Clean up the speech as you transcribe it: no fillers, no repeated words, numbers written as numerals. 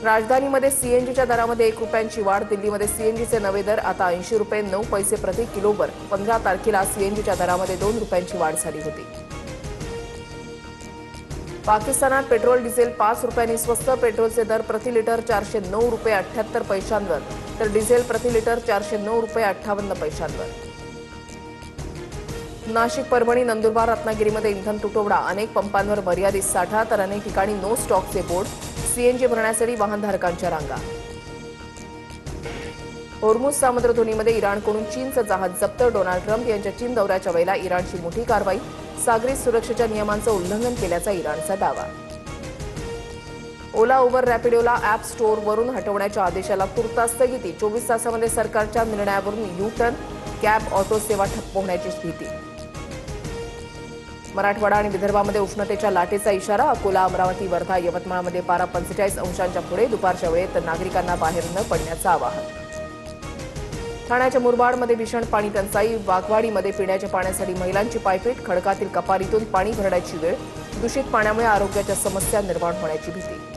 राजधानीमध्ये सीएनजीच्या दरामध्ये 1 रुपयांची वाढ. दिल्लीमध्ये सीएनजीचे नवे दर आता 80 रुपये 9 पैसे प्रति किलोवर. 15 तारखेला सीएनजीच्या दरामध्ये 2 रुपयांची वाढ झाली होती. पाकिस्तानात पेट्रोल डिझेल 5 रुपयांनी स्वस्त. पेट्रोलचे दर प्रति लिटर 409 रुपये 78 पैशांवर तर डिझेल प्रति लिटर 409 रुपये 58 पैशांवर. नाशिक, परभणी, नंदुरबार, रत्नागिरीमध्ये इंधन तुटवडा. अनेक पंपांवर मर्यादित साठा तर अनेक ठिकाणी नो स्टॉकचे बोर्ड. सीएनजी भरण्यासाठी वाहनधारकांच्या रांगा. होर्मुझ सामुद्रधुनीमध्ये इराणकडून चीनचं जहाज जप्त. डोनाल्ड ट्रम्प यांच्या चीन दौऱ्याच्या वेळेला इराणची मोठी कारवाई. सागरी सुरक्षेच्या नियमांचं उल्लंघन केल्याचा इराणचा दावा. ओला, उबर, रॅपिडोला ॲप स्टोअरवरून हटवण्याच्या आदेशाला तुर्तास स्थगिती. 24 तासामध्ये सरकारच्या निर्णयावरून यू टर्न. कॅब, ऑटो सेवा ठप्प होण्याची भीती. मराठवाडा आणि विदर्भामध्ये उष्णतेच्या लाटेचा इशारा. अकोला, अमरावती, वर्धा, यवतमाळमध्ये पारा 45 अंशांच्या पुढे. दुपारच्या वेळेत नागरिकांना बाहेर न पडण्याचं आवाहन. ठाण्याच्या मुरबाडमध्ये भीषण पाणी टंचाई. वाघवाडीमध्ये पिण्याच्या पाण्यासाठी महिलांची पायपीट. खडकातील कपारीतून पाणी भरण्याची वेळ. दूषित पाण्यामुळे आरोग्याच्या समस्या निर्माण होण्याची भीती.